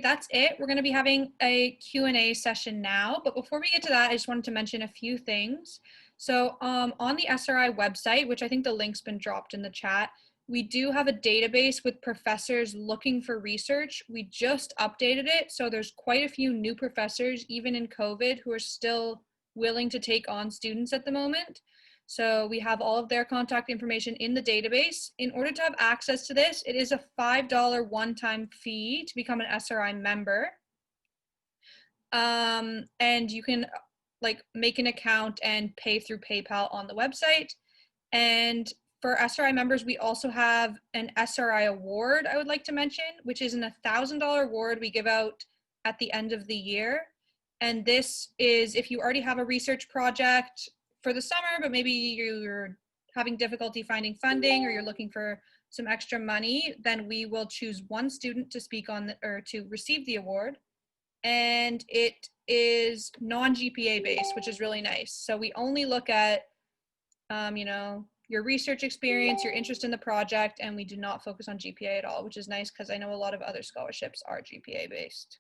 that's it. We're going to be having a Q&A session now, but before we get to that, I just wanted to mention a few things. So on the SRI website, which I think the link's been dropped in the chat, we do have a database with professors looking for research. We just updated it, so there's quite a few new professors, even in COVID, who are still willing to take on students at the moment. So we have all of their contact information in the database. In order to have access to this, it is a $5 one-time fee to become an SRI member. And you can make an account and pay through PayPal on the website. And for SRI members, we also have an SRI award I would like to mention, which is an $1,000 award we give out at the end of the year. And this is if you already have a research project for the summer, but maybe you're having difficulty finding funding or you're looking for some extra money, then we will choose one student to speak on or to receive the award. And it is non-GPA based, which is really nice. So we only look at, your research experience, your interest in the project, and we do not focus on GPA at all, which is nice because I know a lot of other scholarships are GPA based.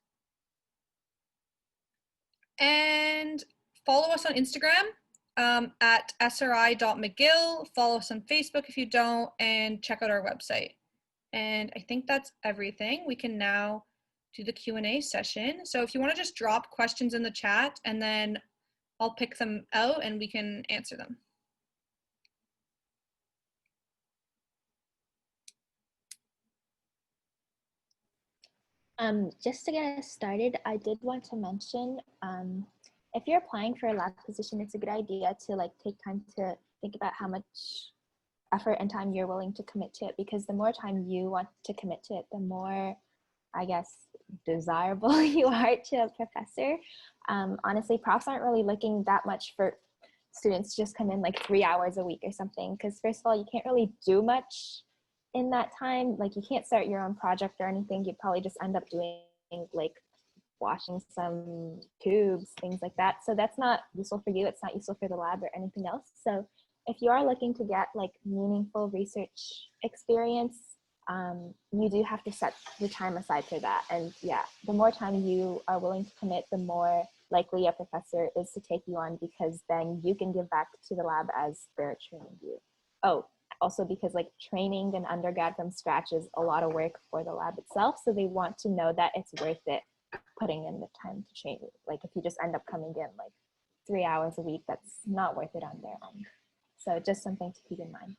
And follow us on Instagram at sri.mcgill. Follow us on Facebook if you don't, and check out our website. And I think that's everything. We can now do the Q&A session. So if you want to just drop questions in the chat, and then I'll pick them out and we can answer them. Just to get us started, I did want to mention, if you're applying for a lab position, it's a good idea to take time to think about how much effort and time you're willing to commit to it, because the more time you want to commit to it, the more, I guess, desirable you are to a professor. Honestly, profs aren't really looking that much for students to just come in 3 hours a week or something, because first of all, you can't really do much in that time. You can't start your own project or anything. You'd probably just end up doing washing some tubes, things like that. So that's not useful for you. It's not useful for the lab or anything else. So if you are looking to get meaningful research experience, you do have to set the time aside for that. And yeah, the more time you are willing to commit, the more likely a professor is to take you on, because then you can give back to the lab as they're training you. Oh, also because training an undergrad from scratch is a lot of work for the lab itself. So they want to know that it's worth it putting in the time to train you. If you just end up coming in 3 hours a week, that's not worth it on their own. So just something to keep in mind.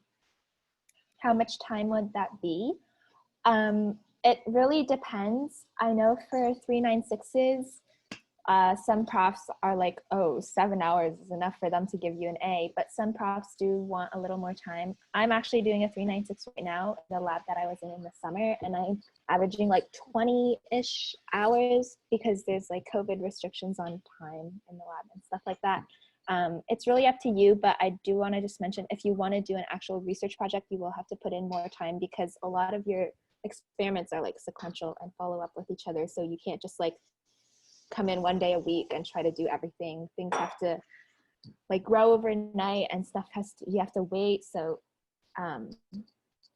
How much time would that be? It really depends. I know for 396s, some profs are 7 hours is enough for them to give you an A, but some profs do want a little more time. I'm actually doing a 396 right now, the lab that I was in the summer, and I'm averaging 20-ish hours because there's COVID restrictions on time in the lab and stuff like that. It's really up to you, but I do want to just mention, if you want to do an actual research project, you will have to put in more time, because a lot of your experiments are sequential and follow up with each other. So you can't just come in 1 day a week and try to do everything. Things have to grow overnight, and stuff you have to wait. So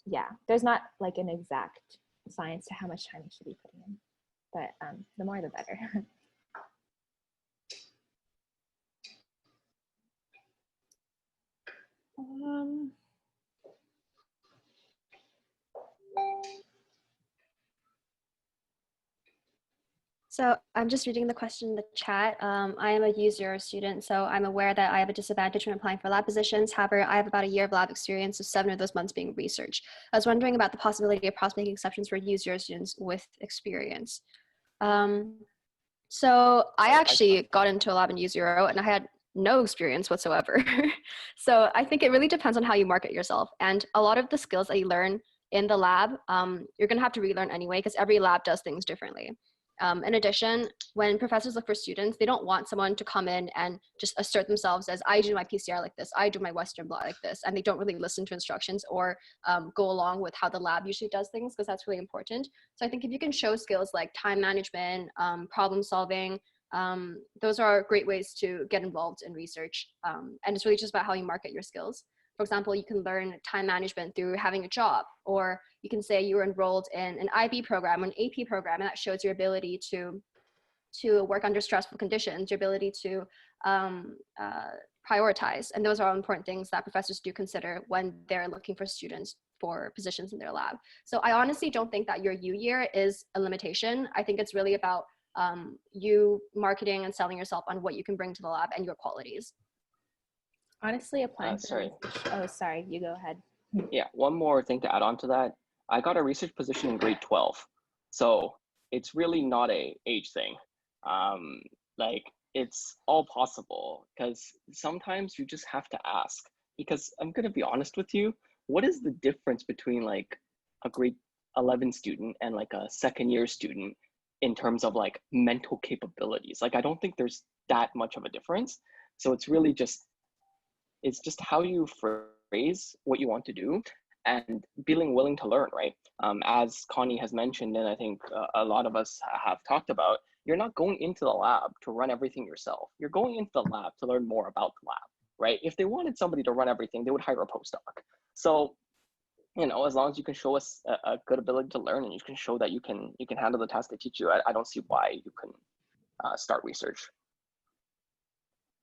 yeah, there's not an exact science to how much time you should be putting in, but the more the better. So I'm just reading the question in the chat. I am a U0 student, so I'm aware that I have a disadvantage when applying for lab positions. However, I have about a year of lab experience, with 7 of those months being research. I was wondering about the possibility of profs making exceptions for U0 students with experience. So I actually got into a lab in U0 and I had no experience whatsoever. So I think it really depends on how you market yourself. And a lot of the skills that you learn in the lab, you're gonna have to relearn anyway, because every lab does things differently. In addition, when professors look for students, they don't want someone to come in and just assert themselves as, I do my PCR like this, I do my Western blot like this, and they don't really listen to instructions or go along with how the lab usually does things, because that's really important. So I think if you can show skills like time management, problem solving, those are great ways to get involved in research. And it's really just about how you market your skills. For example, you can learn time management through having a job, or you can say you were enrolled in an IB program or an AP program, and that shows your ability to work under stressful conditions, your ability to prioritize. And those are all important things that professors do consider when they're looking for students for positions in their lab. So I honestly don't think that your U year is a limitation. I think it's really about you marketing and selling yourself on what you can bring to the lab and your qualities. Honestly, applying for Sorry. oh, sorry, you go ahead. Yeah, one more thing to add on to that. I got a research position in grade 12. So it's really not a age thing. Like it's all possible, because sometimes you just have to ask. Because I'm gonna be honest with you, what is the difference between like a grade 11 student and like a second year student in terms of like mental capabilities? Like I don't think there's that much of a difference. So it's really just, it's just how you phrase what you want to do and being willing to learn, right? As Connie has mentioned, and I think a lot of us have talked about, you're not going into the lab to run everything yourself. You're going into the lab to learn more about the lab, right? If they wanted somebody to run everything, they would hire a postdoc. So, you know, as long as you can show us a good ability to learn and you can show that you can handle the task they teach you, I don't see why you can start research.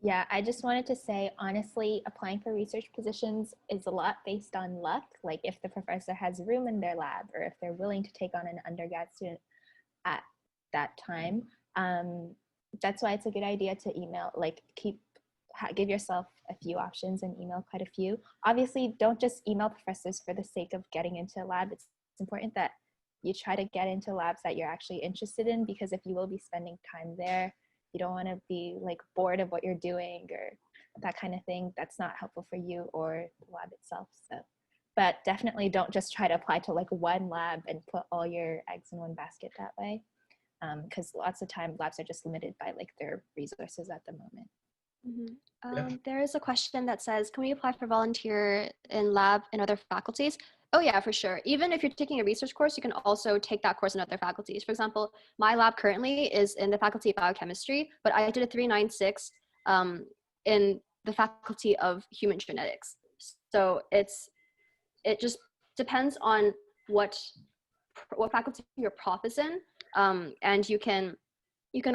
Yeah, I just wanted to say, honestly, applying for research positions is a lot based on luck. Like if the professor has room in their lab, or if they're willing to take on an undergrad student at that time. That's why it's a good idea to email, like give yourself a few options and email quite a few. Obviously, don't just email professors for the sake of getting into a lab. It's important that you try to get into labs that you're actually interested in, because if you will be spending time there, you don't want to be like bored of what you're doing or that kind of thing. That's not helpful for you or the lab itself. So, but definitely don't just try to apply to like one lab and put all your eggs in one basket that way. Because lots of time labs are just limited by like their resources at the moment. Mm-hmm. There is a question that says, can we apply for volunteer in lab in other faculties? Oh yeah, for sure. Even if you're taking a research course, you can also take that course in other faculties. For example, my lab currently is in the Faculty of Biochemistry, but I did a 396 in the Faculty of Human Genetics. So it just depends on what faculty your prof is in, and you can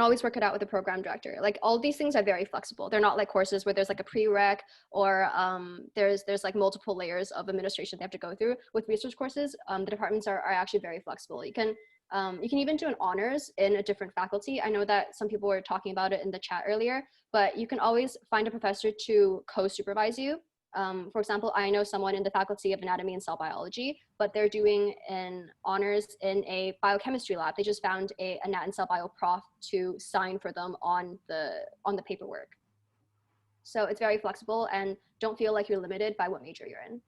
always work it out with the program director. Like all these things are very flexible. They're not like courses where there's like a prereq or there's like multiple layers of administration they have to go through. With research courses, the departments are actually very flexible. You can even do an honors in a different faculty. I know that some people were talking about it in the chat earlier, but you can always find a professor to co-supervise you. For example, I know someone in the Faculty of Anatomy and Cell Biology, but they're doing an honors in a biochemistry lab. They just found a Nat and Cell Bio prof to sign for them on the paperwork. So it's very flexible, and don't feel like you're limited by what major you're in.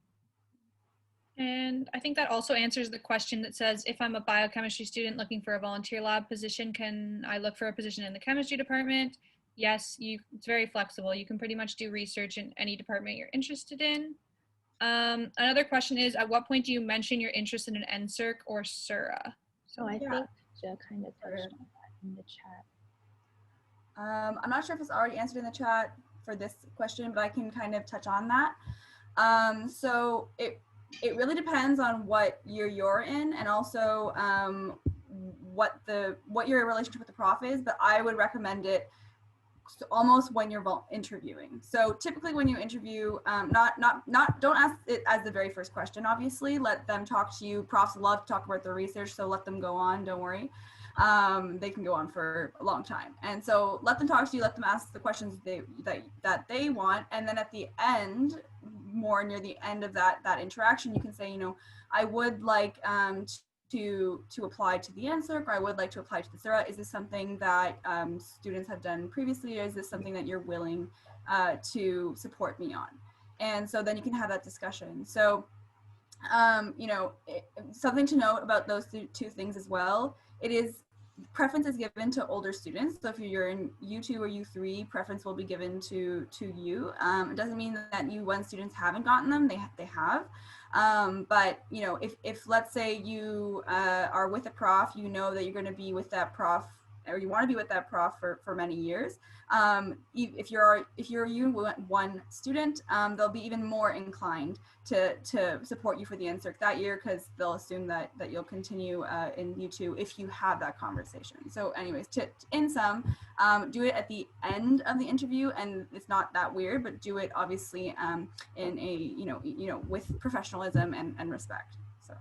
And I think that also answers the question that says, if I'm a biochemistry student looking for a volunteer lab position, can I look for a position in the chemistry department? Yes, it's very flexible. You can pretty much do research in any department you're interested in. Another question is, at what point do you mention your interest in an NSERC or SURA? So I think Jill kind of touched on that in the chat. I'm not sure if it's already answered in the chat for this question, but I can kind of touch on that. So it really depends on what year you're in, and also what your relationship with the prof is, but I would recommend it almost when you're interviewing. So typically when you interview, don't ask it as the very first question, obviously. Let them talk to you. Profs love to talk about their research, so let them go on, don't worry. They can go on for a long time. And so let them talk to you, let them ask the questions that they want. And then at the end, more near the end of that interaction, you can say, you know, I would like to apply to the NSERC, or I would like to apply to the SURA. Is this something that students have done previously, or is this something that you're willing to support me on? And so then you can have that discussion. So, you know, something to note about those two things as well, preference is given to older students. So if you're in U2 or U3, preference will be given to you. It doesn't mean that U1 students haven't gotten them, they have. But you know, if let's say you are with a prof, you know that you're going to be with that prof or you want to be with that prof for many years, if you're U1 student, they'll be even more inclined to support you for the NSERC that year, because they'll assume that you'll continue in U2 if you have that conversation. So anyways, in sum, do it at the end of the interview, and it's not that weird, but do it obviously in a with professionalism and respect. So.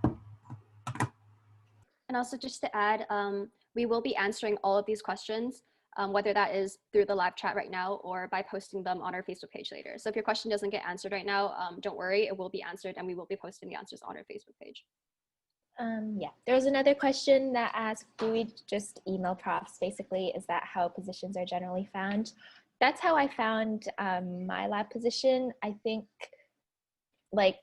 And also just to add, we will be answering all of these questions, whether that is through the live chat right now or by posting them on our Facebook page later. So if your question doesn't get answered right now, don't worry, it will be answered, and we will be posting the answers on our Facebook page. Yeah, there was another question that asked, do we just email profs? Basically, is that how positions are generally found? That's how I found my lab position. I think like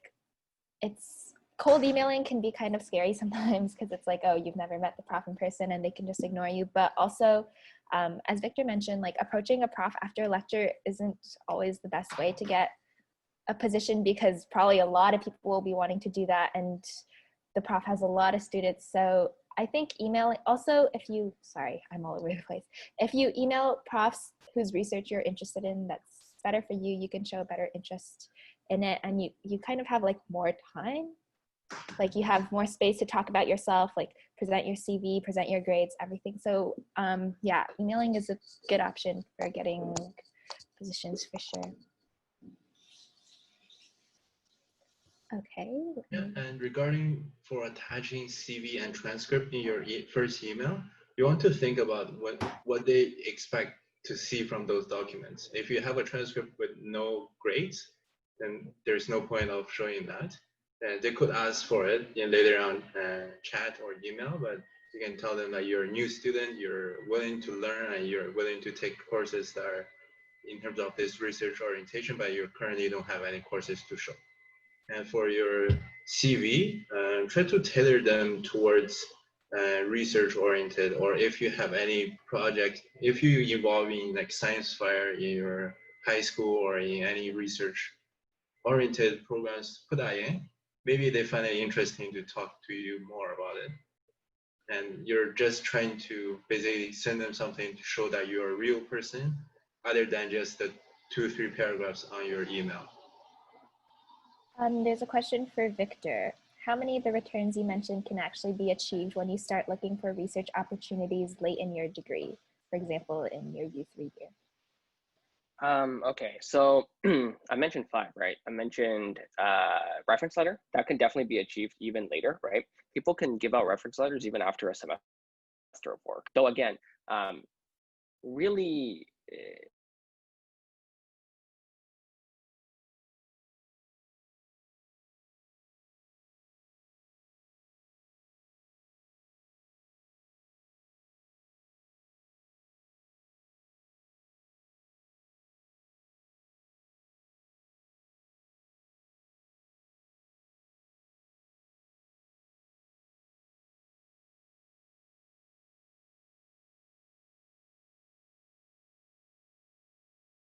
it's cold emailing can be kind of scary sometimes, because it's like, oh, you've never met the prof in person and they can just ignore you. But also, as Victor mentioned, like approaching a prof after a lecture isn't always the best way to get a position, because probably a lot of people will be wanting to do that, and the prof has a lot of students. So I think emailing, also if you, sorry, I'm all over the place. If you email profs whose research you're interested in, that's better for you. You can show better interest in it, and you kind of have like more time. Like you have more space to talk about yourself, like present your CV, present your grades, everything. So yeah, emailing is a good option for getting positions for sure. Okay. Yeah, and regarding for attaching CV and transcript in your first email, you want to think about what they expect to see from those documents. If you have a transcript with no grades, then there's no point of showing that. And they could ask for it in later on chat or email, but you can tell them that you're a new student, you're willing to learn, and you're willing to take courses that are in terms of this research orientation, but you currently don't have any courses to show. And for your CV, try to tailor them towards research oriented, or if you have any project, if you involve in like science fair in your high school or in any research oriented programs, put that in. Maybe they find it interesting to talk to you more about it. And you're just trying to basically send them something to show that you're a real person, other than just the 2-3 paragraphs on your email. There's a question for Victor. How many of the returns you mentioned can actually be achieved when you start looking for research opportunities late in your degree, for example, in your U3 year? Okay, so I mentioned 5, right? I mentioned reference letter. That can definitely be achieved even later, right? People can give out reference letters even after a semester of work. Though again, really,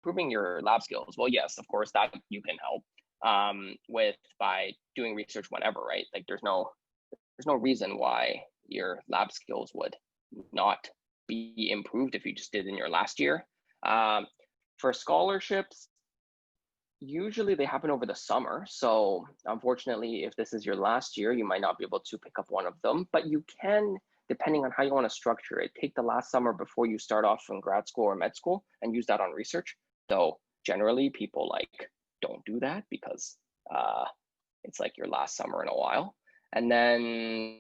improving your lab skills. Well, yes, of course, that you can help with by doing research whenever, right? Like there's no reason why your lab skills would not be improved if you just did in your last year. For scholarships, usually they happen over the summer. So unfortunately, if this is your last year, you might not be able to pick up one of them, but you can, depending on how you want to structure it, take the last summer before you start off in grad school or med school and use that on research. Though generally people like don't do that because it's like your last summer in a while. And then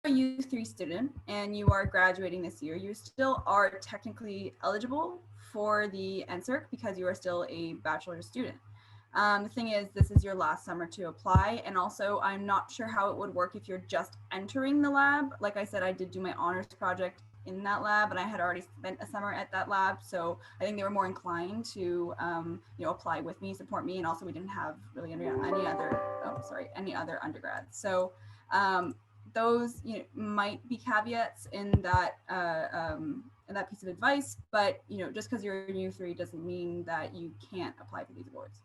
a U3 student and you are graduating this year, you still are technically eligible for the NSERC because you are still a bachelor's student. The thing is, this is your last summer to apply, and also I'm not sure how it would work if you're just entering the lab. Like I said, I did do my honors project in that lab, and I had already spent a summer at that lab, so I think they were more inclined to you know, apply with me, support me, and also we didn't have really any other undergrads. So those, you know, might be caveats in that piece of advice, but you know, just because you're in U3 doesn't mean that you can't apply for these awards.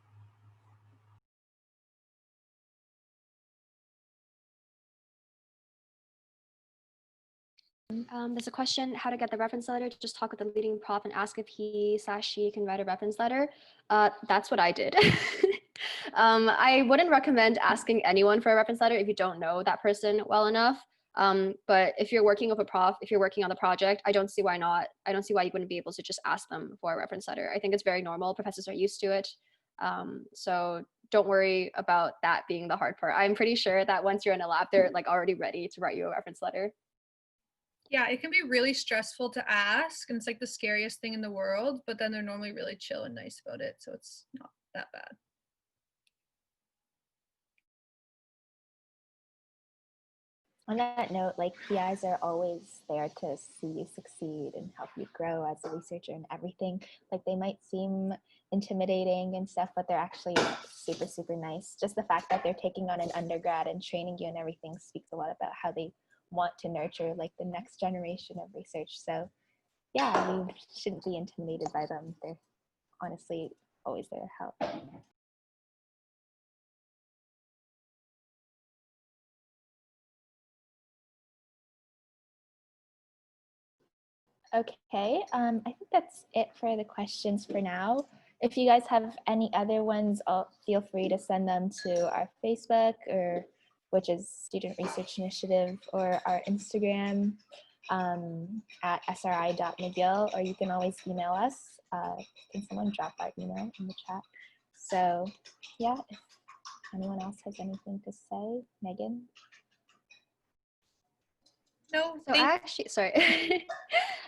There's a question, how to get the reference letter. Just talk with the leading prof and ask if he/she can write a reference letter. That's what I did. I wouldn't recommend asking anyone for a reference letter if you don't know that person well enough. But if you're working with a prof, if you're working on the project, I don't see why not. I don't see why you wouldn't be able to just ask them for a reference letter. I think it's very normal. Professors are used to it. So don't worry about that being the hard part. I'm pretty sure that once you're in a lab, they're like already ready to write you a reference letter. Yeah, it can be really stressful to ask, and it's like the scariest thing in the world, but then they're normally really chill and nice about it, so it's not that bad. On that note, like PIs are always there to see you succeed and help you grow as a researcher and everything. Like they might seem intimidating and stuff, but they're actually super, super nice. Just the fact that they're taking on an undergrad and training you and everything speaks a lot about how they want to nurture like the next generation of research. So yeah, you shouldn't be intimidated by them. They're honestly always there to help. Okay, I think that's it for the questions for now. If you guys have any other ones, feel free to send them to our Facebook, or which is Student Research Initiative, or our Instagram at sri.mcgill, or you can always email us. Can someone drop our email in the chat? So yeah, if anyone else has anything to say, Megan? No, So I actually, sorry,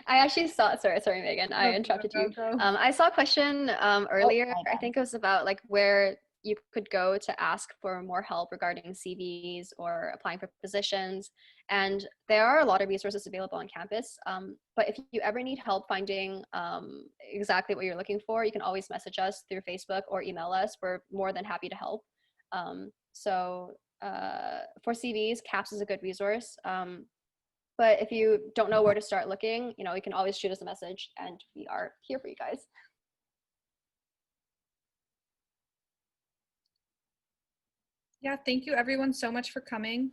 I actually saw, sorry, Megan, I interrupted you. I saw a question earlier. I think it was about like where you could go to ask for more help regarding CVs or applying for positions. And there are a lot of resources available on campus. But if you ever need help finding exactly what you're looking for, you can always message us through Facebook or email us. We're more than happy to help. For CVs, CAPS is a good resource. But if you don't know where to start looking, you know, you can always shoot us a message and we are here for you guys. Yeah, thank you everyone so much for coming.